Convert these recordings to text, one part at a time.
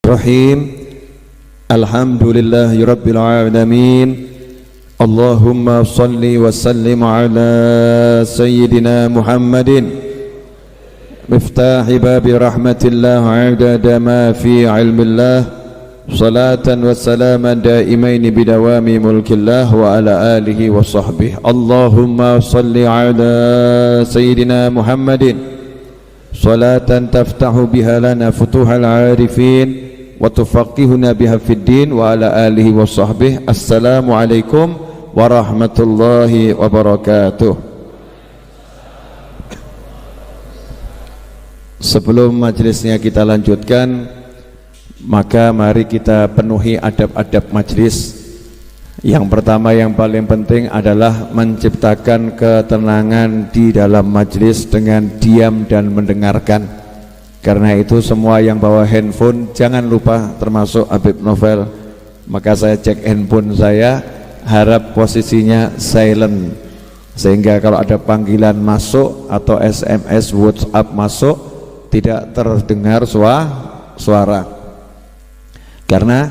Rahim. Alhamdulillahi Rabbil Alamin. Allahumma salli wa sallim ala Sayyidina Muhammadin miftahi babi rahmatillah adada ma fi ilmillah, salatan wa salaman daimaini bidawami mulkillah wa ala alihi wa sahbihi. Allahumma salli ala Sayyidina Muhammadin salatan taftahu biha lana futuhal arifin wa tufaqihuna biha fid din wa ala alihi wa sahbihi. Assalamu alaikum warahmatullahi wabarakatuh. Sebelum majelisnya kita lanjutkan, maka mari kita penuhi adab-adab majelis. Yang pertama yang paling penting adalah menciptakan ketenangan di dalam majelis dengan diam dan mendengarkan. Karena itu semua yang bawa handphone jangan lupa, termasuk Habib Novel. Maka saya cek handphone saya, harap posisinya silent, sehingga kalau ada panggilan masuk atau SMS WhatsApp masuk tidak terdengar suara. Karena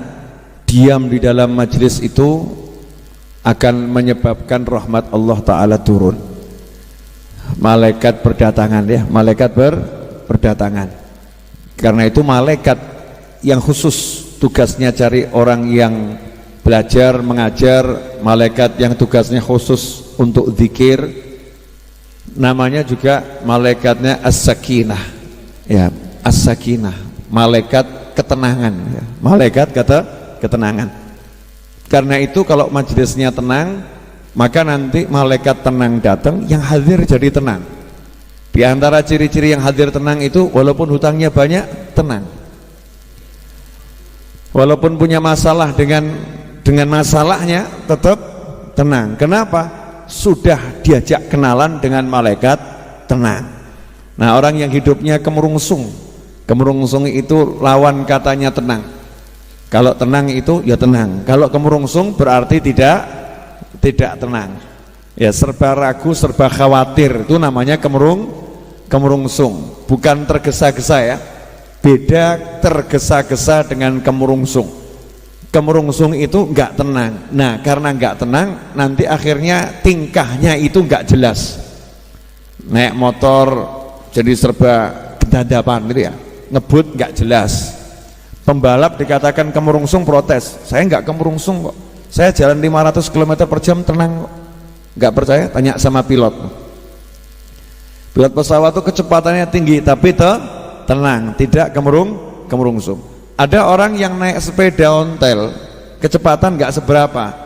diam di dalam majelis itu akan menyebabkan rahmat Allah Ta'ala turun. Malaikat berdatangan, ya, malaikat berdatangan. Karena itu malaikat yang khusus tugasnya cari orang yang belajar, mengajar, malaikat yang tugasnya khusus untuk zikir, namanya juga malaikatnya As-Sakinah, ya, As-Sakinah, malaikat ketenangan, ya. Malaikat ketenangan. Karena itu kalau majelisnya tenang, maka nanti malaikat tenang datang, yang hadir jadi tenang. Di antara ciri-ciri yang hadir tenang itu, walaupun hutangnya banyak, tenang. Walaupun punya masalah dengan masalahnya, tetap tenang. Kenapa? Sudah diajak kenalan dengan malaikat tenang. Nah, orang yang hidupnya kemerungsung itu lawan katanya tenang. Kalau tenang itu ya tenang, kalau kemerungsung berarti tidak tenang. Ya, serba ragu, serba khawatir, itu namanya kemerungsung, bukan tergesa-gesa, ya. Beda tergesa-gesa dengan kemerungsung. Kemerungsung itu enggak tenang. Nah, karena enggak tenang, nanti akhirnya tingkahnya itu enggak jelas. Naik motor jadi serba gedadapan gitu, ya. Ngebut enggak jelas. Pembalap dikatakan kemerungsung, protes. Saya enggak kemerungsung kok. Saya jalan 500 km per jam tenang kok. Enggak percaya? Tanya sama pilot. Pilot pesawat itu kecepatannya tinggi tapi tenang, tidak kemerungsung. Ada orang yang naik sepeda ontel, kecepatan nggak seberapa,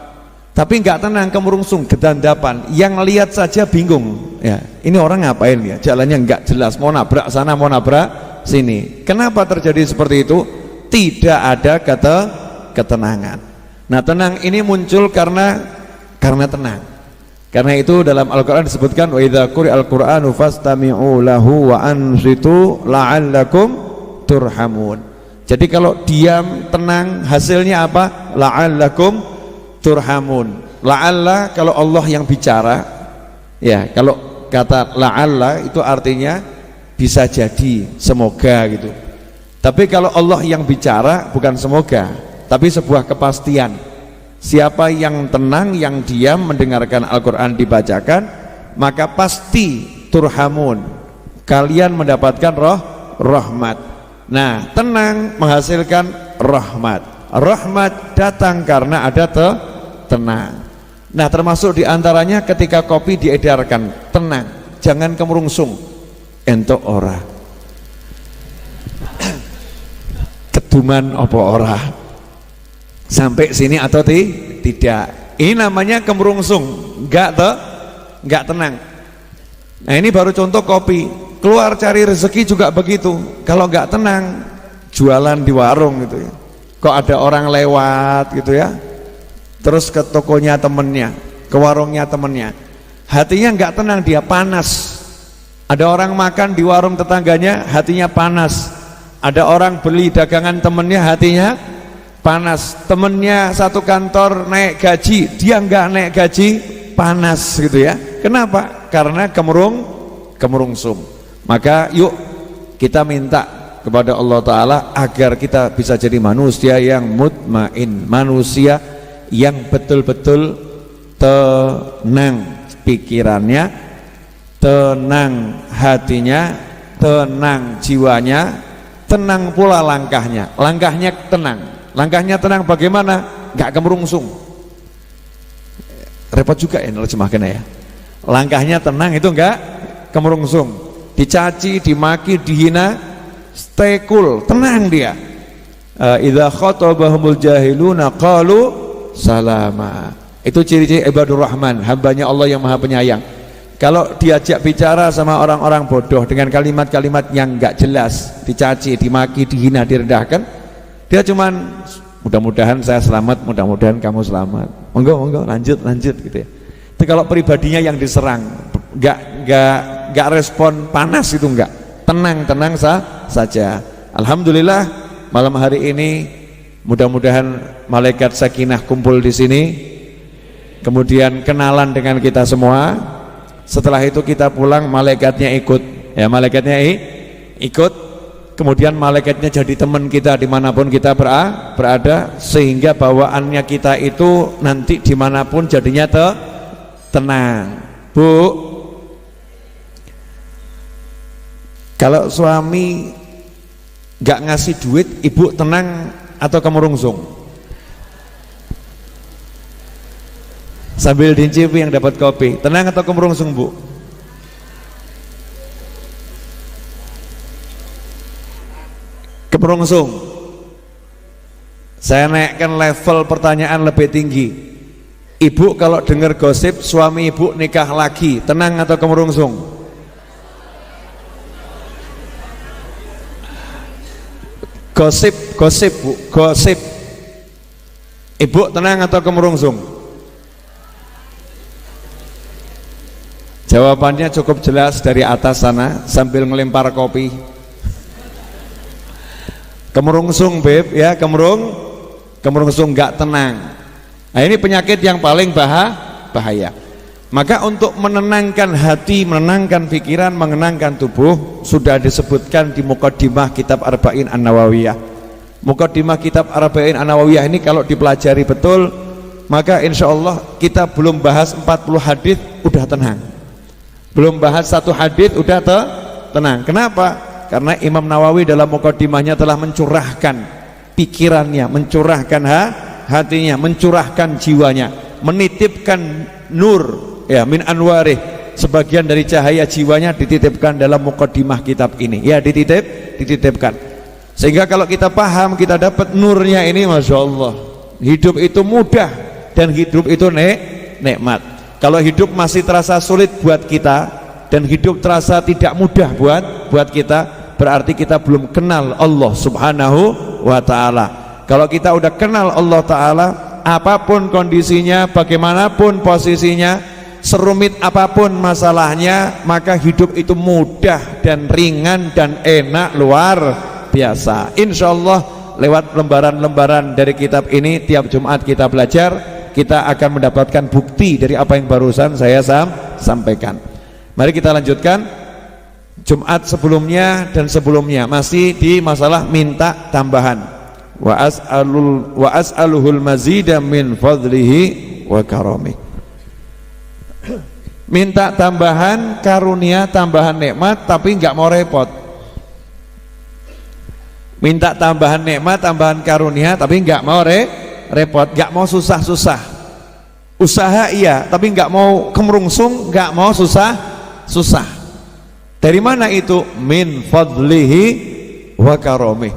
tapi nggak tenang, kemerungsung, gedandapan. Yang lihat saja bingung, ya, ini orang ngapain ya, jalannya nggak jelas, mau nabrak sana, mau nabrak sini. Kenapa terjadi seperti itu? Tidak ada ketenangan. Nah, tenang ini muncul karena tenang. Karena itu dalam Al-Quran disebutkan, wa idza quri'al Qur'anu fastami'u lahu wa ansitu la'allakum turhamun. Jadi kalau diam, tenang, hasilnya apa? La'allakum turhamun. La'alla kalau Allah yang bicara, ya, kalau kata la'alla itu artinya bisa jadi, semoga gitu. Tapi kalau Allah yang bicara bukan semoga, tapi sebuah kepastian. Siapa yang tenang, yang diam mendengarkan Al-Quran dibacakan, maka pasti turhamun, kalian mendapatkan rahmat. Nah, tenang menghasilkan rahmat. Rahmat datang karena ada tenang. Nah, termasuk diantaranya ketika kopi diedarkan, tenang, jangan kemerungsung, entuk ora, keduman apa ora, sampai sini atau tidak. Ini namanya kemerungsung, enggak tenang. Nah, ini baru contoh kopi. Keluar cari rezeki juga begitu. Kalau enggak tenang, jualan di warung gitu, ya. Kok ada orang lewat gitu, ya, terus ke tokonya temennya, ke warungnya temennya, hatinya enggak tenang, dia panas. Ada orang makan di warung tetangganya, hatinya panas. Ada orang beli dagangan temennya, hatinya panas. Temennya satu kantor naik gaji, dia enggak naik gaji, panas gitu, ya. Kenapa? Karena kemerungsung. Maka yuk kita minta kepada Allah Ta'ala agar kita bisa jadi manusia yang mutmain, manusia yang betul-betul tenang pikirannya, tenang hatinya, tenang jiwanya, tenang pula langkahnya. Langkahnya tenang bagaimana? Gak kemerungsung. Repot juga ya nerjemahkan ya. Langkahnya tenang itu enggak kemerungsung, dicaci, dimaki, dihina, stay cool, tenang dia. Idza khatabahumul jahiluna qalu salama. Itu ciri-ciri ibadur rahman, hambanya Allah yang maha penyayang. Kalau diajak bicara sama orang-orang bodoh dengan kalimat-kalimat yang enggak jelas, dicaci, dimaki, dihina, direndahkan, dia cuman mudah-mudahan saya selamat, mudah-mudahan kamu selamat, monggo lanjut gitu ya. Itu kalau pribadinya yang diserang, enggak respon panas, itu enggak, tenang saja. Alhamdulillah malam hari ini mudah-mudahan malaikat sakinah kumpul di sini, kemudian kenalan dengan kita semua. Setelah itu kita pulang, malaikatnya ikut ya, malaikatnya ikut, kemudian malaikatnya jadi teman kita dimanapun kita berada, sehingga bawaannya kita itu nanti dimanapun jadinya tenang. Bu, kalau suami gak ngasih duit, ibu tenang atau kemerungsung? Sambil dincipi yang dapat kopi, tenang atau kemerungsung, Bu? Kemerungsung. Saya naikkan level pertanyaan lebih tinggi. Ibu kalau dengar gosip suami ibu nikah lagi, tenang atau kemerungsung? Gosip Bu, gosip. Ibu tenang atau kemerungsung? Jawabannya cukup jelas dari atas sana sambil ngelempar kopi. Kemerungsung, Beb, ya, kemerungsung, gak tenang. Nah, ini penyakit yang paling bahaya. Maka untuk menenangkan hati, menenangkan pikiran, menenangkan tubuh, sudah disebutkan di Muqaddimah kitab Arba'in An-Nawawiyah. Muqaddimah kitab Arba'in An-Nawawiyah ini kalau dipelajari betul, maka insya Allah kita belum bahas 40 hadis udah tenang, belum bahas satu hadis udah tenang. Kenapa? Karena Imam Nawawi dalam Muqaddimahnya telah mencurahkan pikirannya, mencurahkan hatinya, mencurahkan jiwanya, menitipkan nur ya min anwarih, sebagian dari cahaya jiwanya dititipkan dalam Muqaddimah kitab ini ya, dititipkan, sehingga kalau kita paham, kita dapat nurnya ini, Masya Allah, hidup itu mudah dan hidup itu nikmat. Kalau hidup masih terasa sulit buat kita dan hidup terasa tidak mudah buat kita, berarti kita belum kenal Allah Subhanahu wa ta'ala. Kalau kita udah kenal Allah Ta'ala, apapun kondisinya, bagaimanapun posisinya, serumit apapun masalahnya, maka hidup itu mudah dan ringan dan enak luar biasa. Insya Allah lewat lembaran-lembaran dari kitab ini, tiap Jumat kita belajar, kita akan mendapatkan bukti dari apa yang barusan saya sampaikan. Mari kita lanjutkan. Jumat sebelumnya dan sebelumnya masih di masalah minta tambahan. Wa as'aluhul mazida min fadlihi wa karami. Minta tambahan karunia, tambahan nikmat, tapi nggak mau repot. Minta tambahan nikmat, tambahan karunia, tapi nggak mau repot, nggak mau susah-susah. Usaha iya, tapi nggak mau kemerungsung, nggak mau susah. Dari mana itu? Min fadlihi wa karami.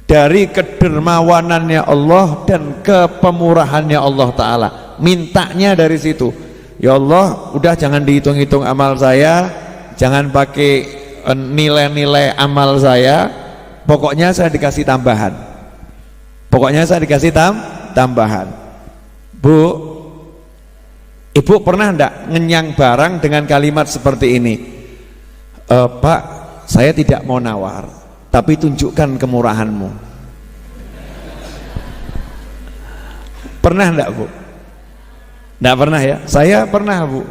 Dari kedermawanannya Allah dan kepemurahannya Allah Ta'ala. Mintanya dari situ. Ya Allah, udah jangan dihitung-hitung amal saya, jangan pakai nilai-nilai amal saya, pokoknya saya dikasih tambahan. Pokoknya saya dikasih tambahan. Bu, ibu pernah enggak ngenyang barang dengan kalimat seperti ini? Pak, saya tidak mau nawar, tapi tunjukkan kemurahanmu. Pernah enggak, Bu? Enggak pernah ya? Saya pernah, Bu.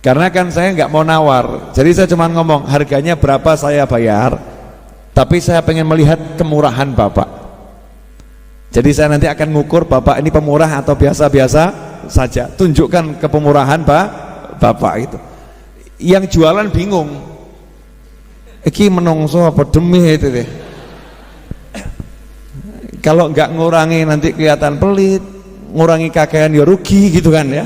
Karena kan saya enggak mau nawar, jadi saya cuma ngomong harganya berapa saya bayar, tapi saya pengen melihat kemurahan Bapak. Jadi saya nanti akan ngukur Bapak ini pemurah atau biasa-biasa saja. Tunjukkan kepemurahan Bapak itu. Yang jualan bingung, iki menungso apa demi itu deh. Kalau nggak ngurangi nanti kelihatan pelit, ngurangi kakean ya rugi gitu kan ya.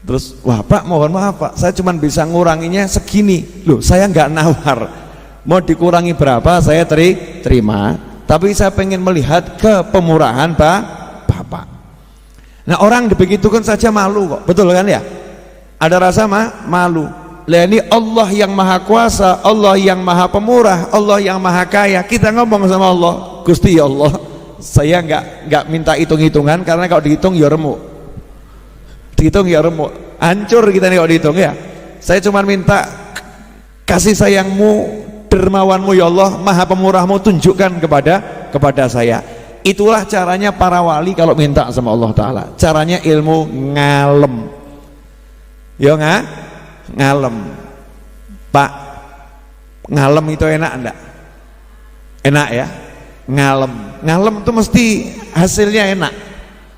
Terus, wah Pak mohon maaf Pak, saya cuma bisa nguranginya segini. Loh saya nggak nawar, mau dikurangi berapa saya terima, tapi saya pengen melihat kepemurahan Bapak. Nah orang dibegitukan saja malu kok, betul kan ya? Ada rasa malu. Lah ini Allah yang maha kuasa, Allah yang maha pemurah, Allah yang maha kaya. Kita ngomong sama Allah, Gusti ya Allah, saya nggak minta hitung-hitungan, karena kalau dihitung ya remuk. Dihitung ya remuk, hancur kita nih kalau dihitung ya. Saya cuma minta kasih sayangmu, dermawanmu ya Allah, maha pemurahmu, tunjukkan kepada saya. Itulah caranya para wali kalau minta sama Allah Ta'ala. Caranya ilmu ngalem. Ya ngalem. Pak, ngalem itu enak enggak? Enak ya? Ngalem itu mesti hasilnya enak,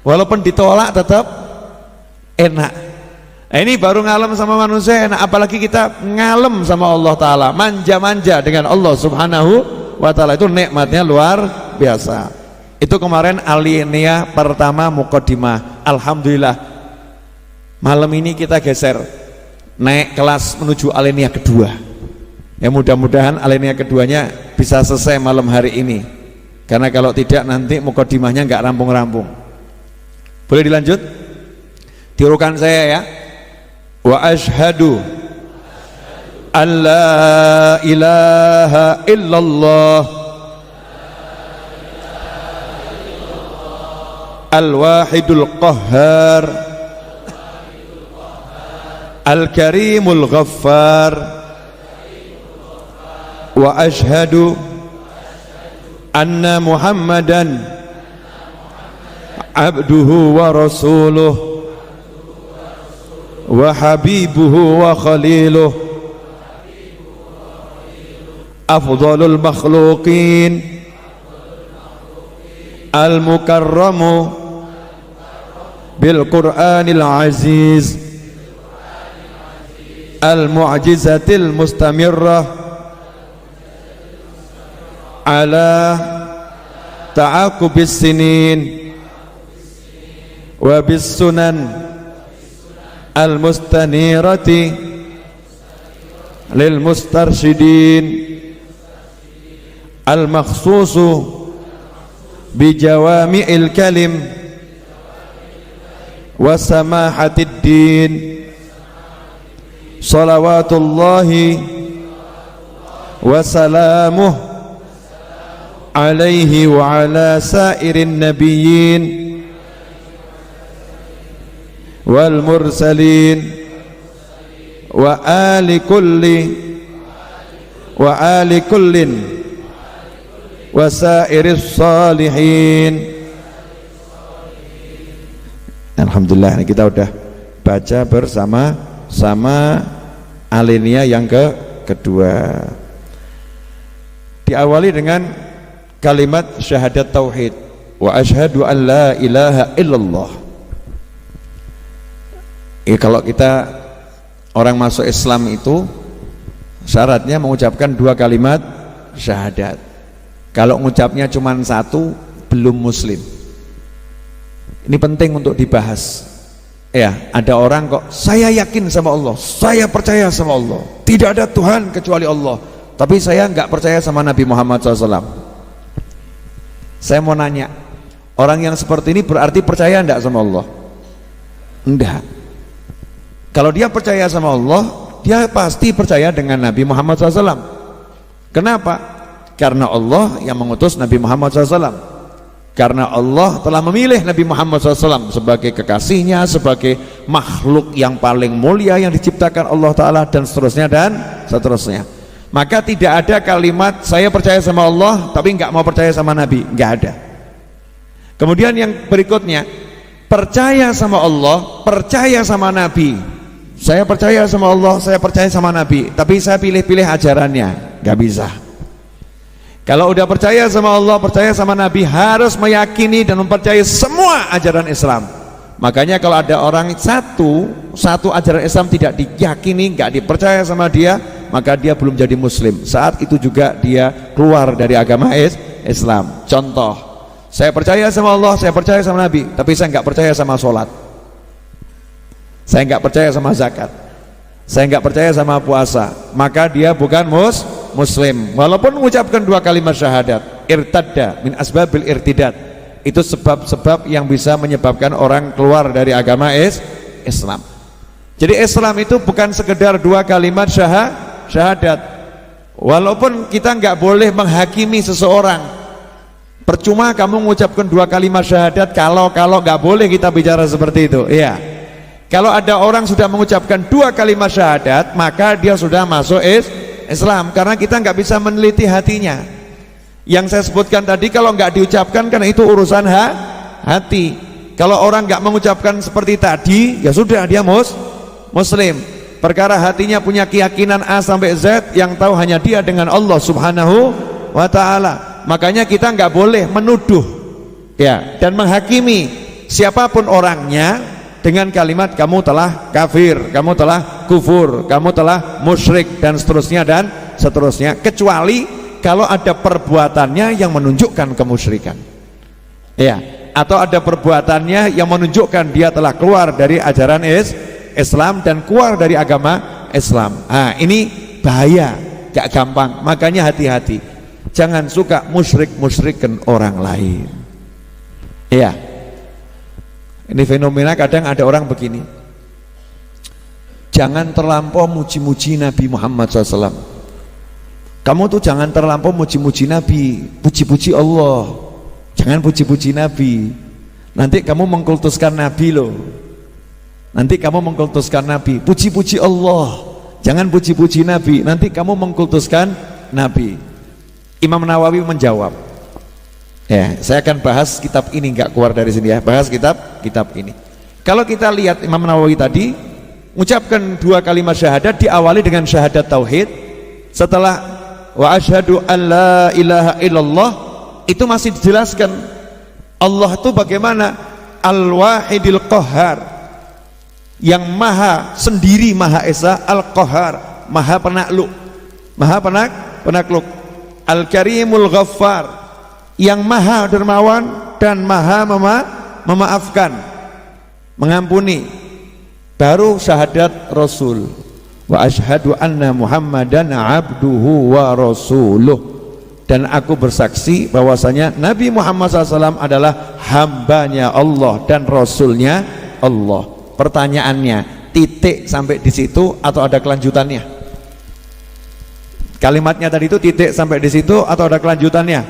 walaupun ditolak tetap enak. Nah, ini baru ngalem sama manusia enak, apalagi kita ngalem sama Allah Ta'ala, manja-manja dengan Allah Subhanahu wa Ta'ala. Itu nikmatnya luar biasa. Itu kemarin alinea pertama muqaddimah. Alhamdulillah malam ini kita geser naik kelas menuju alinea kedua. Ya mudah-mudahan alinea keduanya bisa selesai malam hari ini, karena kalau tidak nanti muqaddimahnya nggak rampung-rampung. Boleh dilanjut? Tirukan saya ya. Wa asyhadu an la ilaha illallah al-wahidul qahhar al-karimul ghaffar wa asyhadu anna muhammadan abduhu wa rasuluh wa habibuhu wa khaliluh afdalul makhluqin al-mukarramu bil Qur'anil aziz al-mu'jizatil mustamirrah ala ta'aqubis sinin wa bis sunan al-mustanirati lil mustarsyidin al-makhsusu bi jawami'il kalim wa samahatid din salawatullahi wa salamuh alaihi wa ala sairin nabiyyin wal mursalin wa ali kullin wa sairis salihin. Alhamdulillah kita udah baca bersama-sama alinea yang kedua. Diawali dengan kalimat syahadat tauhid, wa asyhadu an la ilaha illallah. Kalau kita orang masuk Islam itu syaratnya mengucapkan dua kalimat syahadat. Kalau mengucapnya cuma satu belum muslim. Ini penting untuk dibahas. Ya, ada orang kok saya yakin sama Allah, saya percaya sama Allah, tidak ada Tuhan kecuali Allah, tapi saya nggak percaya sama Nabi Muhammad SAW. Saya mau nanya, orang yang seperti ini berarti percaya enggak sama Allah? Enggak. Kalau dia percaya sama Allah, dia pasti percaya dengan Nabi Muhammad SAW. Kenapa? Karena Allah yang mengutus Nabi Muhammad SAW. Karena Allah telah memilih Nabi Muhammad SAW sebagai kekasihnya, sebagai makhluk yang paling mulia yang diciptakan Allah Ta'ala, dan seterusnya dan seterusnya. Maka tidak ada kalimat saya percaya sama Allah tapi nggak mau percaya sama Nabi, nggak ada. Kemudian yang berikutnya, percaya sama Allah, percaya sama Nabi. Saya percaya sama Allah, saya percaya sama Nabi, tapi saya pilih-pilih ajarannya, nggak bisa. Kalau udah percaya sama Allah, percaya sama Nabi, harus meyakini dan mempercayai semua ajaran Islam. Makanya kalau ada orang satu ajaran Islam tidak diyakini, nggak dipercaya sama dia, maka dia belum jadi muslim. Saat itu juga dia keluar dari agama Islam. Contoh, saya percaya sama Allah, saya percaya sama Nabi, tapi saya nggak percaya sama sholat, saya nggak percaya sama zakat, saya nggak percaya sama puasa, maka dia bukan muslim walaupun mengucapkan 2 kalimat syahadat. Irtadda min asbabil irtidad, itu sebab-sebab yang bisa menyebabkan orang keluar dari agama Islam. Jadi Islam itu bukan sekedar 2 kalimat syahadat. Walaupun kita nggak boleh menghakimi seseorang, percuma kamu mengucapkan 2 kalimat syahadat kalau nggak boleh kita bicara seperti itu. Iya, kalau ada orang sudah mengucapkan 2 kalimat syahadat, maka dia sudah masuk Islam, karena kita nggak bisa meneliti hatinya. Yang saya sebutkan tadi kalau nggak diucapkan, karena itu urusan hati. Kalau orang nggak mengucapkan seperti tadi, ya sudah, dia muslim. Perkara hatinya punya keyakinan A sampai Z, yang tahu hanya dia dengan Allah subhanahu wa ta'ala. Makanya kita nggak boleh menuduh ya dan menghakimi siapapun orangnya dengan kalimat kamu telah kafir, kamu telah kufur, kamu telah musyrik, dan seterusnya kecuali kalau ada perbuatannya yang menunjukkan kemusyrikan, ya, atau ada perbuatannya yang menunjukkan dia telah keluar dari ajaran Islam dan keluar dari agama Islam. Nah, ini bahaya, gak gampang. Makanya hati-hati, jangan suka musyrik-musyrikan orang lain. Ya, ini fenomena kadang ada orang begini, jangan terlampau muji-muji Nabi Muhammad SAW. Kamu tuh jangan terlampau muji-muji Nabi, puji-puji Allah, jangan puji-puji Nabi, nanti kamu mengkultuskan Nabi loh, nanti kamu mengkultuskan Nabi. Puji-puji Allah, jangan puji-puji Nabi, nanti kamu mengkultuskan Nabi. Imam Nawawi menjawab, ya, saya akan bahas kitab ini, nggak keluar dari sini ya, bahas kitab ini. Kalau kita lihat Imam Nawawi tadi mengucapkan 2 kalimat syahadat, diawali dengan syahadat tauhid, setelah wa asyhadu an la ilaha illallah, itu masih dijelaskan Allah itu bagaimana, al-wahidil qahhar, yang maha sendiri, maha esa, al-qahhar, maha penakluk, al-karimul ghaffar, yang maha dermawan dan maha memaafkan, mengampuni. Baru syahadat Rasul, wa asyhadu anna Muhammadan abduhu wa rasuluh, dan aku bersaksi bahwasanya Nabi Muhammad SAW adalah hambanya Allah dan rasulnya Allah. Pertanyaannya, titik sampai di situ atau ada kelanjutannya? Kalimatnya tadi itu titik sampai di situ atau ada kelanjutannya?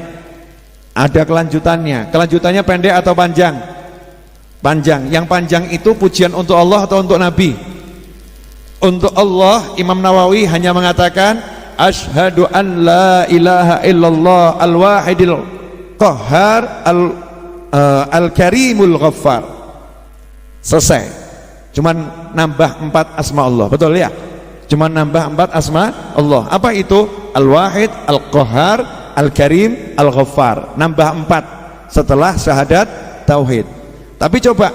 Ada kelanjutannya. Kelanjutannya pendek atau panjang? Panjang. Yang panjang itu pujian untuk Allah atau untuk Nabi? Untuk Allah. Imam Nawawi hanya mengatakan asyhadu an la ilaha illallah al-wahidil qahhar al-karimul ghaffar. Selesai. Cuman nambah 4 asma Allah, betul ya? Cuman nambah 4 asma Allah. Apa itu? Al-wahid, al-qahhar, al-karim, al-ghaffar. Nambah 4 setelah syahadat tauhid. Tapi coba,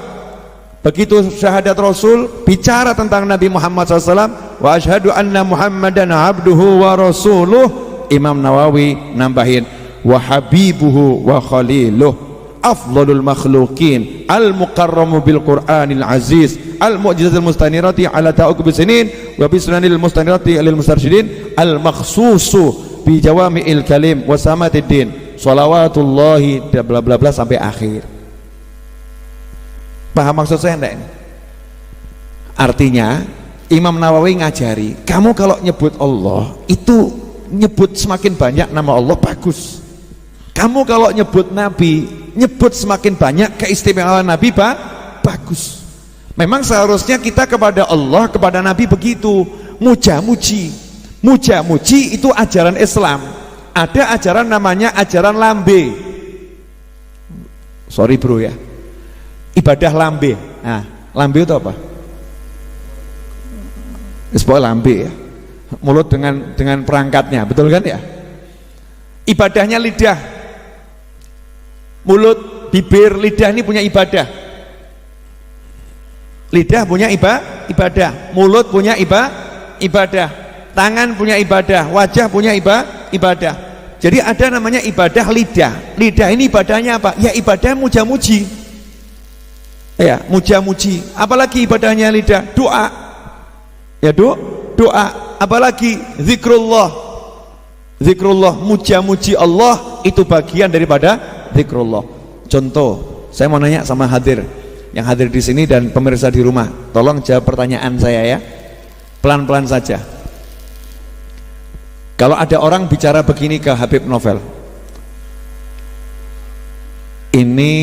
begitu syahadat Rasul bicara tentang Nabi Muhammad SAW, wa asyhadu anna Muhammadan abduhu wa rasuluh, Imam Nawawi nambahin wa habibuhu wa khaliluh, afdalul makhluqin, al mukarramu bil Qur'anil aziz, al mu'jizatil mustanirati ala ta'uqub sinin wa bi sunanil mustanirati lil mustarsyidin, al makhsusu bi jawami'il kalim wa samatid din, shalawatullahi bla bla bla sampai akhir. Paham maksud saya enggak ini? Artinya Imam Nawawi ngajari, kamu kalau nyebut Allah itu nyebut semakin banyak nama Allah, bagus. Kamu kalau nyebut Nabi, nyebut semakin banyak keistimewaan Nabi, bagus. Memang seharusnya kita kepada Allah, kepada Nabi begitu, muja-muji. Muja-muji itu ajaran Islam. Ada ajaran namanya ajaran lambe. Sorry bro ya, ibadah lambe. Nah, lambe itu apa? Sebuah lambe ya, mulut dengan perangkatnya, betul kan ya? Ibadahnya lidah, mulut, bibir, lidah ini punya ibadah. Lidah punya ibadah, mulut punya ibadah, tangan punya ibadah, wajah punya ibadah. Jadi ada namanya ibadah lidah. Lidah ini ibadahnya apa? Ya ibadah muja-muji. Ya, muja-muji. Apalagi ibadahnya lidah? Doa. Ya, doa. Apalagi zikrullah. Zikrullah, muja-muji Allah itu bagian daripada zikrullah. Contoh, saya mau nanya sama yang hadir di sini dan pemirsa di rumah, tolong jawab pertanyaan saya ya, pelan-pelan saja. Kalau ada orang bicara begini ke Habib Novel, ini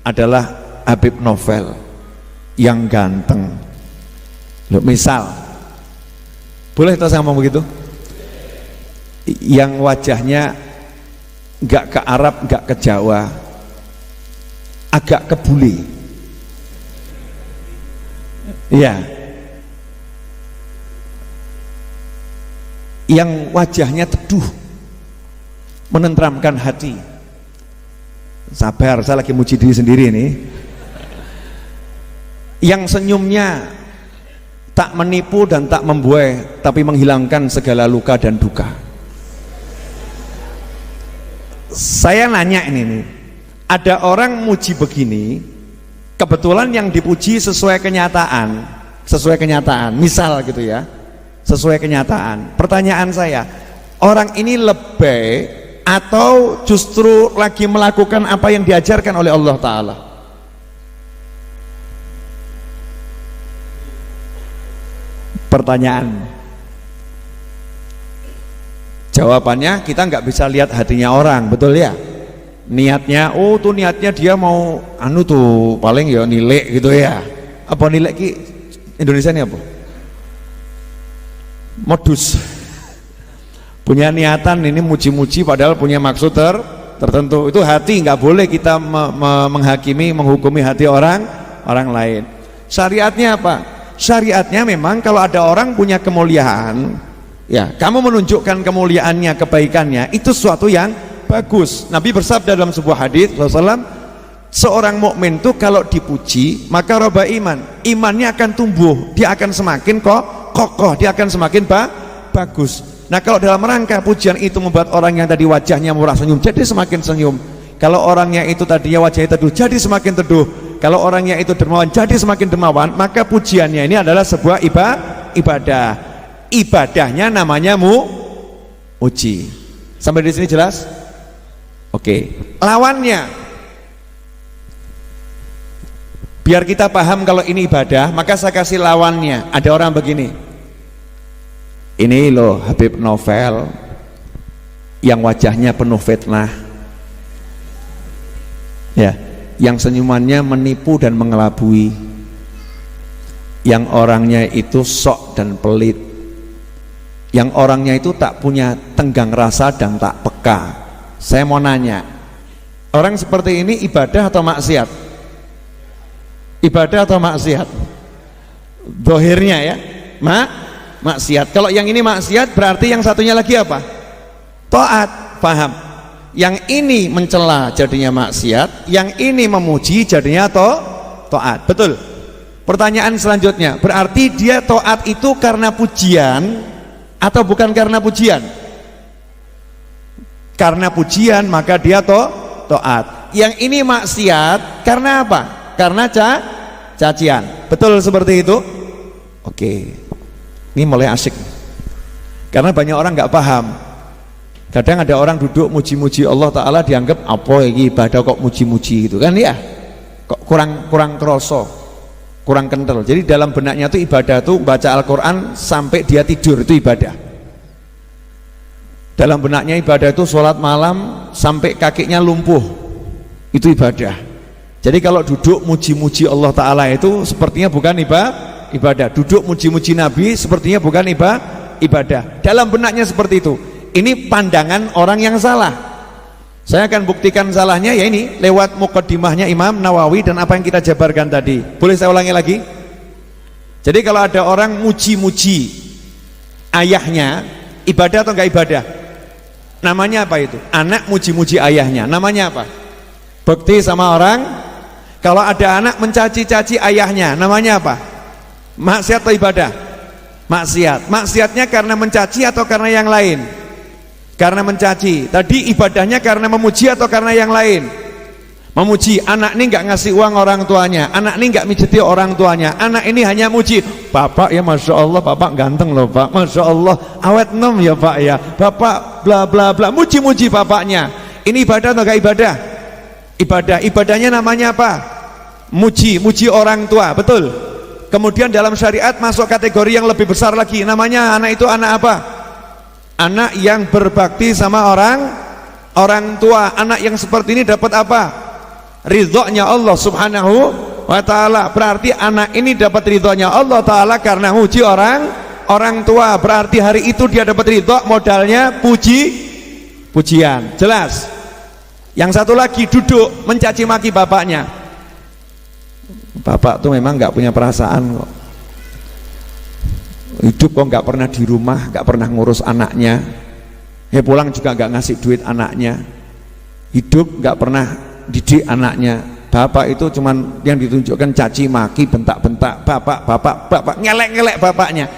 adalah Habib Novel yang ganteng, loh, misal, boleh kita ngomong begitu? Yang wajahnya nggak ke Arab, nggak ke Jawa, agak ke bule. Iya. Yang wajahnya teduh, menenteramkan hati. Sabar, saya lagi muji diri sendiri nih. Yang senyumnya tak menipu dan tak membuai, tapi menghilangkan segala luka dan duka. Saya nanya ini nih, ada orang muji begini, kebetulan yang dipuji sesuai kenyataan, misal gitu ya, sesuai kenyataan. Pertanyaan saya, orang ini lebay atau justru lagi melakukan apa yang diajarkan oleh Allah Ta'ala? Pertanyaan. Jawabannya kita nggak bisa lihat hatinya orang, betul ya? Niatnya, oh tuh niatnya dia mau tuh paling ya nilai gitu ya. Apa nilai ki Indonesia ini apa? Modus. Punya niatan ini muji-muji padahal punya maksud tertentu. Itu hati, nggak boleh kita menghakimi, menghukumi hati orang lain. Syariatnya apa? Syariatnya memang kalau ada orang punya kemuliaan, ya kamu menunjukkan kemuliaannya, kebaikannya, itu sesuatu yang bagus. Nabi bersabda dalam sebuah hadis Rasulullah, seorang mukmin itu kalau dipuji maka roba imannya akan tumbuh, dia akan semakin kokoh, dia akan semakin bagus. Nah kalau dalam rangka pujian itu membuat orang yang tadi wajahnya murah senyum jadi semakin senyum, kalau orangnya itu tadinya wajahnya teduh jadi semakin teduh, kalau orangnya itu dermawan jadi semakin dermawan, maka pujiannya ini adalah sebuah ibadah. Ibadahnya namanya muji. Sampai di sini jelas? Oke. Lawannya, biar kita paham kalau ini ibadah, maka saya kasih lawannya. Ada orang begini, ini loh Habib Novel yang wajahnya penuh fitnah, ya, yang senyumannya menipu dan mengelabui, yang orangnya itu sok dan pelit, yang orangnya itu tak punya tenggang rasa dan tak peka. Saya mau nanya, orang seperti ini ibadah atau maksiat? Ibadah atau maksiat? Dohirnya ya, maksiat. Kalau yang ini maksiat berarti yang satunya lagi apa? Taat, paham? Yang ini mencela jadinya maksiat, yang ini memuji jadinya taat. Betul? Pertanyaan selanjutnya, berarti dia taat itu karena pujian atau bukan karena pujian? Karena pujian maka dia taat. Yang ini maksiat karena apa? Karena cacian. Betul seperti itu? Oke. Ini mulai asik. Karena banyak orang nggak paham. Kadang ada orang duduk muji-muji Allah Ta'ala dianggap apa ini ibadah kok muji-muji gitu kan ya? Kok kurang kroso, kurang kental. Jadi dalam benaknya itu ibadah itu baca Al-Quran sampai dia tidur itu ibadah. Dalam benaknya ibadah itu sholat malam sampai kakinya lumpuh, itu ibadah. Jadi kalau duduk muji-muji Allah Ta'ala itu sepertinya bukan ibadah. Duduk muji-muji Nabi sepertinya bukan ibadah. Dalam benaknya seperti itu. Ini pandangan orang yang salah. Saya akan buktikan salahnya ya ini lewat muqaddimahnya Imam Nawawi dan apa yang kita jabarkan tadi. Boleh saya ulangi lagi? Jadi kalau ada orang muji-muji ayahnya, ibadah atau enggak ibadah? Namanya apa itu? Anak muji-muji ayahnya. Namanya apa? Bekti sama orang. Kalau ada anak mencaci-caci ayahnya, namanya apa? Maksiat atau ibadah? Maksiat. Maksiatnya karena mencaci atau karena yang lain? Karena mencaci. Tadi ibadahnya karena memuji atau karena yang lain? Memuji. Anak ini nggak ngasih uang orang tuanya, anak ini nggak mijeti orang tuanya, anak ini hanya muji. Bapak ya masya Allah, bapak ganteng loh pak, masya Allah, awet nem ya pak ya, bapak bla bla bla, muji-muji bapaknya. Ini ibadah atau nggak ibadah? Ibadah. Ibadahnya namanya apa? Muji, muji orang tua, betul. Kemudian dalam syariat masuk kategori yang lebih besar lagi, namanya anak itu anak apa? Anak yang berbakti sama orang tua. Anak yang seperti ini dapat apa? Ridhonya Allah subhanahu wa ta'ala. Berarti anak ini dapat ridhonya Allah ta'ala karena muji orang tua. Berarti hari itu dia dapat ridho, modalnya pujian. Jelas? Yang satu lagi duduk mencaci maki bapaknya. Bapak tuh memang nggak punya perasaan kok, hidup kok nggak pernah di rumah, nggak pernah ngurus anaknya, ya pulang juga nggak ngasih duit anaknya, hidup nggak pernah didik anaknya. Bapak itu cuman yang ditunjukkan caci maki, bentak-bentak, bapak ngelek-ngelek bapaknya.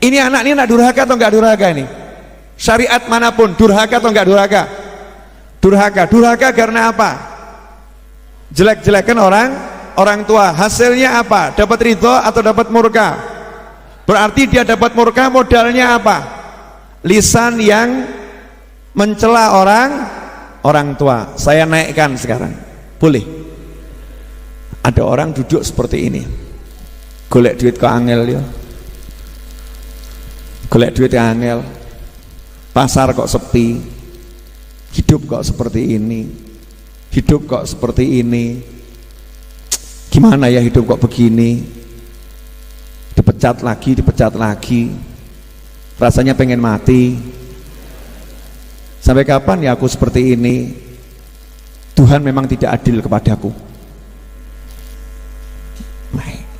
Ini anak ini nak durhaka atau enggak durhaka ini? Syariat manapun durhaka atau enggak durhaka? Durhaka karena apa? Jelek-jelekan orang tua. Hasilnya apa? Dapat ridho atau dapat murka? Berarti dia dapat murka, modalnya apa? Lisan yang mencela orang tua. Saya naikkan sekarang, boleh? Ada orang duduk seperti ini, golek duit ke angel ya, golek duit ke angel, pasar kok sepi, hidup kok seperti ini, hidup kok seperti ini, gimana ya hidup kok begini, dipecat lagi, rasanya pengen mati. Sampai kapan ya aku seperti ini? Tuhan memang tidak adil kepadaku.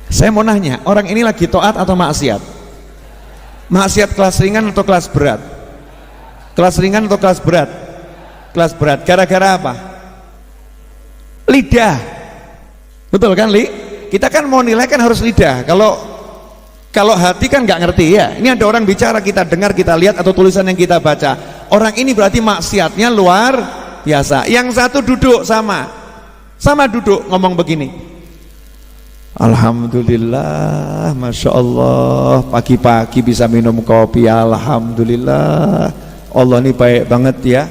Saya mau nanya, orang ini lagi taat atau maksiat? Maksiat kelas ringan atau kelas berat? Kelas ringan atau kelas berat? Kelas berat. Gara-gara apa? Lidah. Betul kan, Li? Kita kan mau nilai kan harus lidah. Kalau hati kan nggak ngerti ya. Ini ada orang bicara, kita dengar, kita lihat, atau tulisan yang kita baca. Orang ini berarti maksiatnya luar biasa. Yang satu duduk sama duduk ngomong begini. Alhamdulillah, masya Allah, pagi-pagi bisa minum kopi, alhamdulillah. Allah ini baik banget ya.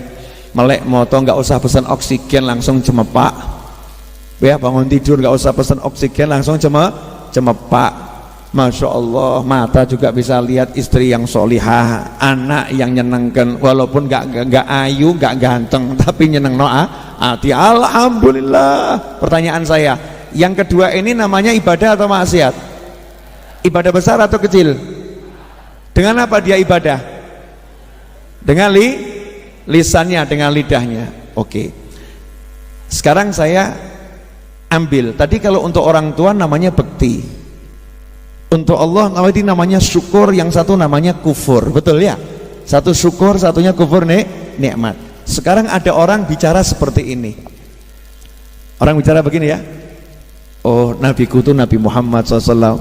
Melek moto nggak usah pesan oksigen, langsung cemepak. Ya, bangun tidur nggak usah pesan oksigen, langsung cemepak. Masya Allah, mata juga bisa lihat istri yang solihah, anak yang nyenengkan, walaupun nggak ayu, nggak ganteng, tapi nyeneng hati. Alhamdulillah. Pertanyaan saya, yang kedua ini namanya ibadah atau maksiat? Ibadah besar atau kecil? Dengan apa dia ibadah? Dengan lisannya, dengan lidahnya. Oke. Sekarang saya ambil, tadi kalau untuk orang tua namanya bekti, untuk Allah namanya syukur, yang satu namanya kufur, betul ya? Satu syukur, satunya kufur nikmat. Sekarang ada orang bicara seperti ini. Orang bicara begini ya. Oh, nabiku tuh Nabi Muhammad SAW.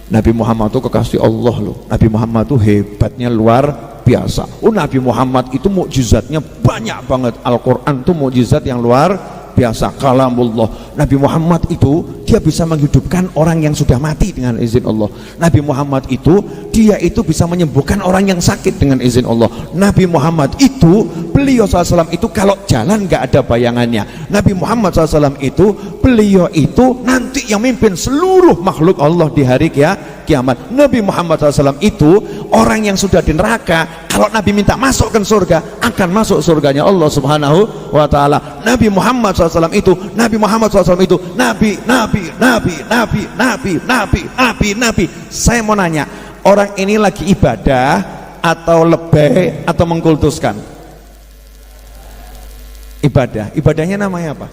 Nabi Muhammad tuh kekasih Allah loh. Nabi Muhammad tuh hebatnya luar biasa. Oh, Nabi Muhammad itu mukjizatnya banyak banget. Al-Quran tuh mukjizat yang luar biasa. Kalamullah. Nabi Muhammad itu dia bisa menghidupkan orang yang sudah mati dengan izin Allah. Nabi Muhammad itu dia itu bisa menyembuhkan orang yang sakit dengan izin Allah. Nabi Muhammad itu, beliau SAW itu kalau jalan nggak ada bayangannya. Nabi Muhammad SAW itu, beliau itu nanti yang mimpin seluruh makhluk Allah di hari kiamat. Nabi Muhammad SAW itu orang yang sudah di neraka, kalau Nabi minta masuk ke surga, akan masuk surganya Allah Subhanahu wa Ta'ala. Nabi Muhammad SAW itu, Nabi Muhammad SAW itu Nabi. Saya mau nanya, orang ini lagi ibadah atau lebay atau mengkultuskan? Ibadah. Ibadahnya namanya apa?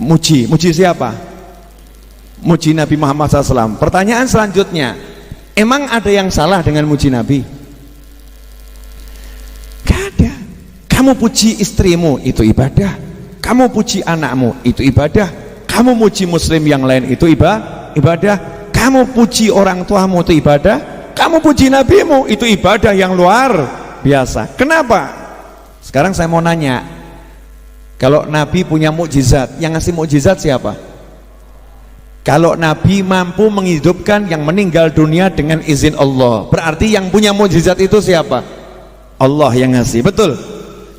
Muji siapa? Muji Nabi Muhammad SAW. Pertanyaan selanjutnya, emang ada yang salah dengan muji Nabi? Kamu puji istrimu, itu ibadah. Kamu puji anakmu, itu ibadah. Kamu puji muslim yang lain, itu ibadah. Kamu puji orang tuamu, itu ibadah. Kamu puji nabimu, itu ibadah yang luar biasa. Kenapa? Sekarang saya mau nanya, kalau Nabi punya mukjizat, yang ngasih mukjizat siapa? Kalau Nabi mampu menghidupkan yang meninggal dunia dengan izin Allah, berarti yang punya mukjizat itu siapa? Allah yang ngasih, betul?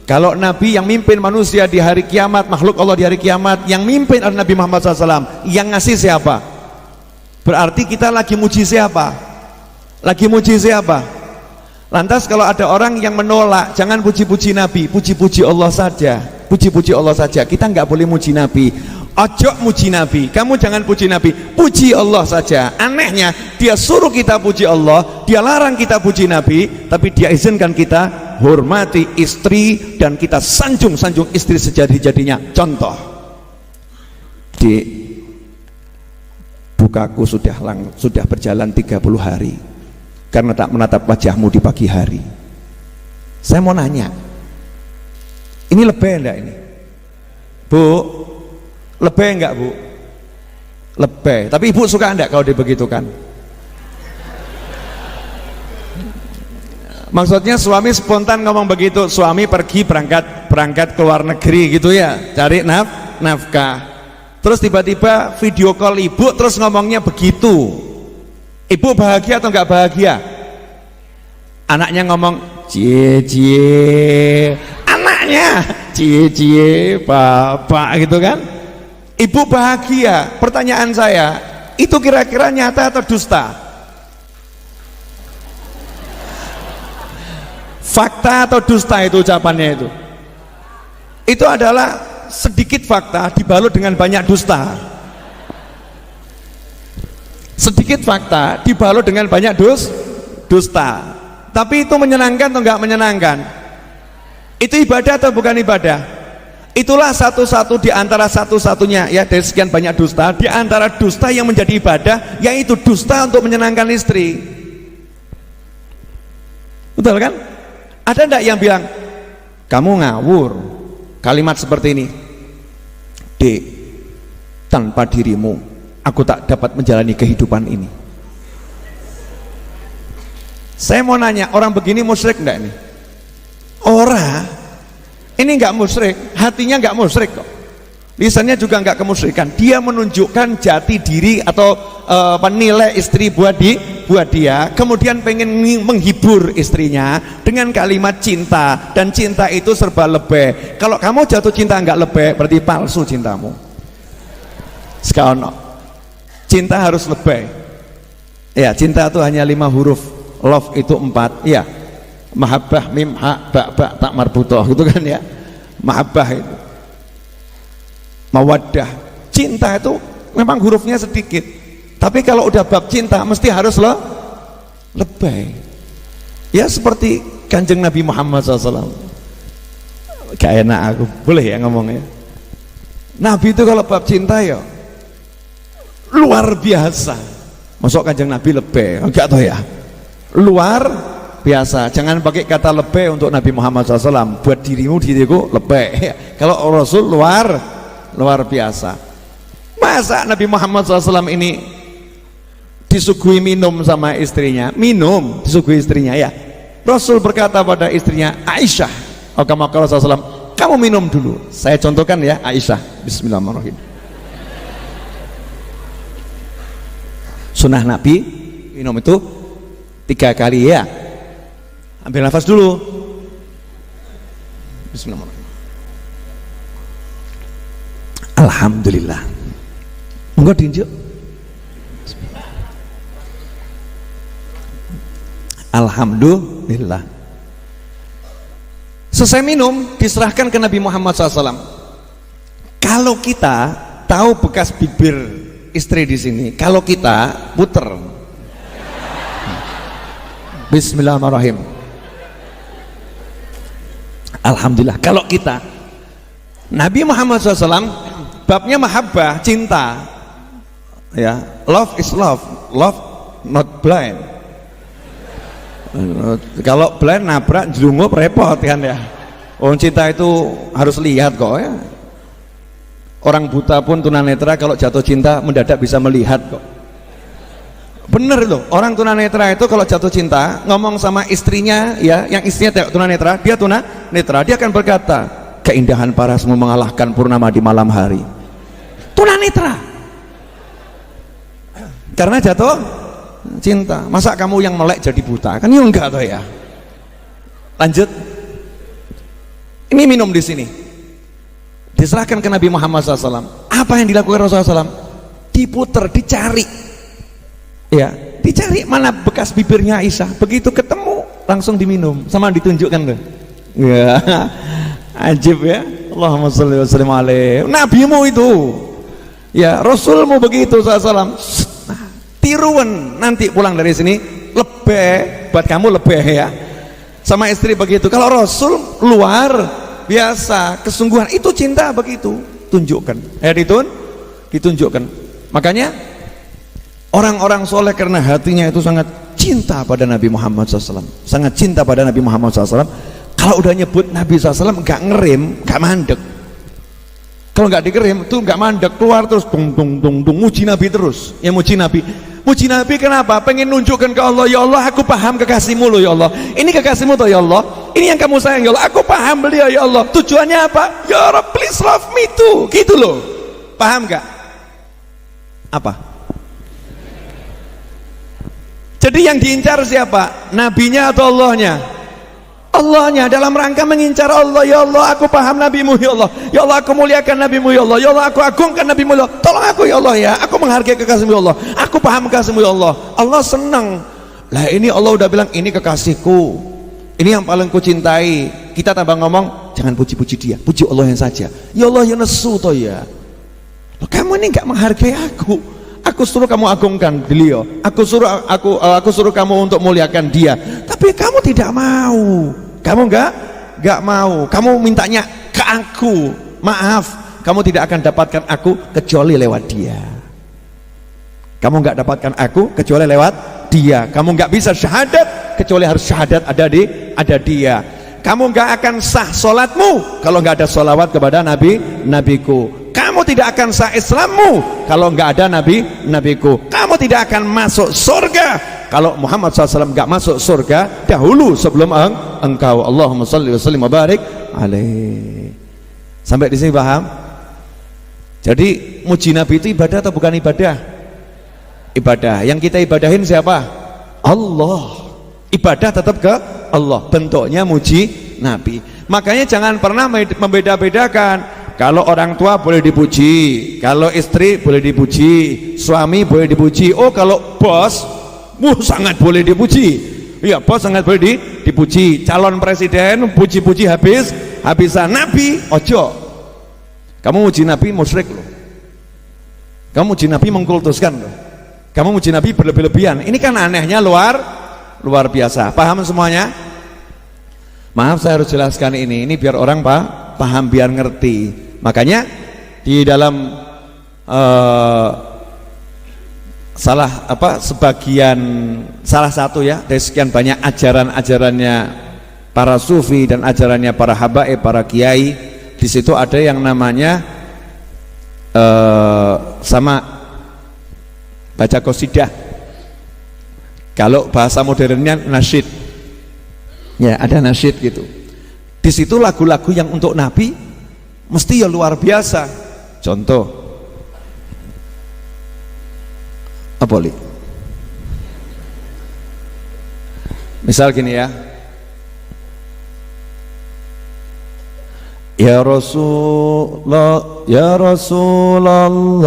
Kalau Nabi yang mimpin manusia di hari kiamat, makhluk Allah di hari kiamat, yang mimpin adalah Nabi Muhammad SAW, yang ngasih siapa? Berarti kita lagi muji siapa? Lagi muji siapa? Lantas kalau ada orang yang menolak, jangan puji-puji Nabi, puji-puji Allah saja, puji-puji Allah saja. Kita nggak boleh muji Nabi. Ojo muji Nabi, kamu jangan puji Nabi, puji Allah saja. Anehnya, dia suruh kita puji Allah, dia larang kita puji Nabi, tapi dia izinkan kita hormati istri dan kita sanjung-sanjung istri sejadi-jadinya. Contoh, Dik, bukaku sudah berjalan 30 hari karena tak menatap wajahmu di pagi hari. Saya mau nanya, ini lebih enggak ini? Bu, lebih enggak Bu? Lebih, tapi ibu suka enggak kalau dibegitukan? Maksudnya suami spontan ngomong begitu, suami pergi berangkat ke luar negeri gitu ya, cari nafkah. Terus tiba-tiba video call ibu, terus ngomongnya begitu. Ibu bahagia atau enggak bahagia? Anaknya ngomong cie, anaknya cie, bapak gitu kan. Ibu bahagia. Pertanyaan saya, itu kira-kira nyata atau dusta? Fakta atau dusta itu ucapannya itu? Itu adalah sedikit fakta dibalut dengan banyak dusta. Sedikit fakta dibalut dengan banyak dusta. Tapi itu menyenangkan atau enggak menyenangkan? Itu ibadah atau bukan ibadah? Itulah satu-satu di antara satu-satunya ya, dari sekian banyak dusta, di antara dusta yang menjadi ibadah, yaitu dusta untuk menyenangkan istri. Betul kan? Ada enggak yang bilang kamu ngawur? Kalimat seperti ini, Dek, tanpa dirimu aku tak dapat menjalani kehidupan ini. Saya mau nanya, orang begini musyrik enggak ini? Orang ini enggak musyrik, hatinya enggak musyrik kok, lisannya juga enggak kemusyrikan. Dia menunjukkan jati diri atau penilai istri buat dia, kemudian pengen menghibur istrinya dengan kalimat cinta, dan cinta itu serba lebih. Kalau kamu jatuh cinta enggak lebih, berarti palsu cintamu. Sekarang cinta harus lebih ya, cinta itu hanya 5 huruf, love itu 4 ya, mahabbah mim ha ba tak marbutoh gitu kan ya. Mahabbah itu, mawaddah, cinta itu memang hurufnya sedikit, tapi kalau udah bab cinta mesti harus lebih ya, seperti Kanjeng Nabi Muhammad SAW. Gak enak aku, boleh ya ngomongnya? Nabi itu kalau bab cinta ya luar biasa. Masuk Kanjeng Nabi lebih, enggak tahu ya, luar biasa. Jangan pakai kata lebih untuk Nabi Muhammad SAW, buat diriku lebih. Kalau Rasul luar biasa. Masa Nabi Muhammad SAW ini disuguhi minum sama istrinya, disuguhi istrinya ya. Rasul berkata pada istrinya Aisyah, SAW, kamu minum dulu. Saya contohkan ya, Aisyah, bismillahirrahmanirrahim. Sunnah Nabi minum itu 3 kali ya. Ambil nafas dulu, bismillahirrahmanirrahim. Alhamdulillah. Enggak diinjak. Alhamdulillah. Selesai minum, diserahkan ke Nabi Muhammad SAW. Kalau kita tahu bekas bibir istri di sini, kalau kita puter, bismillahirrahmanirrahim. Alhamdulillah. Kalau kita, Nabi Muhammad SAW babnya mahabbah, cinta ya, love is love not blind. Kalau blind nabrak jelungup repot kan ya. Oh, cinta itu harus lihat kok ya. Orang buta pun tunanetra kalau jatuh cinta mendadak bisa melihat kok. Bener loh, orang tunanetra itu kalau jatuh cinta ngomong sama istrinya ya, yang istrinya tunanetra, dia tunanetra, dia akan berkata, keindahan parasmu mengalahkan purnama di malam hari. Tunanetra. Karena jatuh cinta. Masa kamu yang melek jadi buta? Kan ya enggak toh ya. Lanjut. Ini minum di sini. Diserahkan ke Nabi Muhammad SAW. Apa yang dilakukan Rasulullah SAW? Diputer, dicari. Ya, dicari mana bekas bibirnya Aisyah. Begitu ketemu, langsung diminum. Sama ditunjukkan tuh. Ya, ajib ya. Allahumma sholli wa sallim alaihi. Nabimu itu. Ya, Rasulmu begitu SAW. Nah, tiruan nanti pulang dari sini lebih buat kamu lebih ya. Sama istri begitu. Kalau Rasul luar biasa, kesungguhan itu cinta begitu. Tunjukkan. Ditunjukkan. Makanya orang-orang soleh karena hatinya itu sangat cinta pada Nabi Muhammad SAW. Sangat cinta pada Nabi Muhammad SAW. Kalau udah nyebut Nabi SAW nggak ngerem, nggak mandek. Kalau nggak dikerem tuh nggak mandek, keluar terus dung muji Nabi terus. Ya muji Nabi. Muji Nabi kenapa? Pengen nunjukkan ke Allah, ya Allah aku paham kekasihmu loh ya Allah. Ini kekasihmu toh ya Allah. Ini yang kamu sayang ya Allah. Aku paham beliau ya Allah. Tujuannya apa? Ya Rabb please love me too. Gitu loh. Paham gak? Apa? Jadi yang diincar siapa? Nabinya atau Allahnya? Allahnya, dalam rangka mengincar Allah. Ya Allah aku paham nabimu ya Allah. Ya Allah aku muliakan nabimu ya Allah. Ya Allah aku agungkan nabimu ya Allah. Tolong aku ya Allah ya. Aku menghargai kekasihmu ya Allah. Aku paham kekasihmu ya Allah. Allah senang. Lah ini Allah udah bilang ini kekasihku. Ini yang paling kucintai. Kita tambah ngomong jangan puji-puji dia, puji Allah yang saja. Ya Allah ya nesu toh ya. Loh, kamu ini nggak menghargai aku. Aku suruh kamu agungkan beliau. Aku suruh kamu untuk muliakan dia. Tapi kamu tidak mau. Kamu nggak mau. Kamu mintanya ke aku. Maaf, kamu tidak akan dapatkan aku kecuali lewat dia. Kamu nggak dapatkan aku kecuali lewat dia. Kamu nggak bisa syahadat kecuali harus syahadat ada dia. Kamu nggak akan sah solatmu kalau nggak ada solawat kepada nabiku. Kamu tidak akan sah Islammu kalau nggak ada nabiku. Kamu tidak akan masuk surga kalau Muhammad SAW nggak masuk surga dahulu sebelum engkau. Allahumma sholli wa sallim wa barik alaih. Sampai di sini paham? Jadi muji Nabi itu ibadah atau bukan ibadah? Ibadah. Yang kita ibadahin siapa? Allah. Ibadah tetap ke Allah. Bentuknya muji Nabi. Makanya jangan pernah membeda-bedakan. Kalau orang tua boleh dipuji, kalau istri boleh dipuji, suami boleh dipuji. Oh kalau bos, sangat boleh dipuji. Iya bos sangat boleh dipuji. Calon presiden puji-puji habisan. Nabi ojo. Kamu muji Nabi musyrik loh. Kamu muji Nabi mengkultuskan loh. Kamu muji Nabi berlebih-lebihan. Ini kan anehnya luar biasa. Paham semuanya? Maaf saya harus jelaskan ini biar orang paham, biar ngerti. Makanya di dalam salah satu ya dari sekian banyak ajaran-ajarannya para sufi dan ajarannya para habaib, para kiai, di situ ada yang namanya sama baca qasidah. Kalau bahasa modernnya nasyid. Ya, ada nasyid gitu. Di situ lagu-lagu yang untuk Nabi mesti ya luar biasa. Contoh apa li? Misal gini ya. Ya Rasulullah, ya Rasulullah,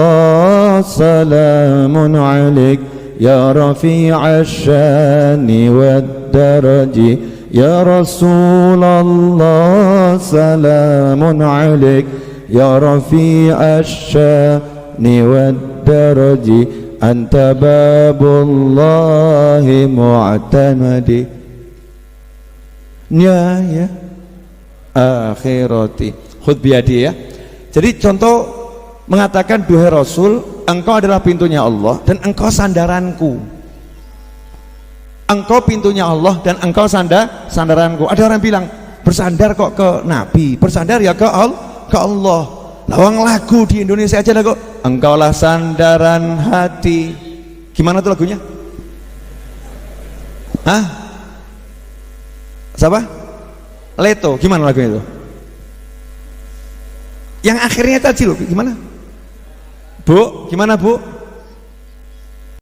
salamun alaik, ya Rafi'ash syani wad daraji. Ya Rasulullah salamun alaik, ya Rafi'ash syani wad daraji, anta babullahi mu'tamadi ya akhirati khud biyadi ya. Jadi contoh mengatakan duhai Rasul, engkau adalah pintunya Allah dan engkau sandaranku. Engkau pintunya Allah dan engkau sandaranku. Ada orang bilang bersandar kok ke Nabi, bersandar ya ke Allah. Lawang lagu di Indonesia aja lah kok, engkaulah sandaran hati. Gimana tuh lagunya? Hah? Siapa? Leto. Gimana lagunya itu? Yang akhirnya tadi loh, gimana? Bu, gimana Bu?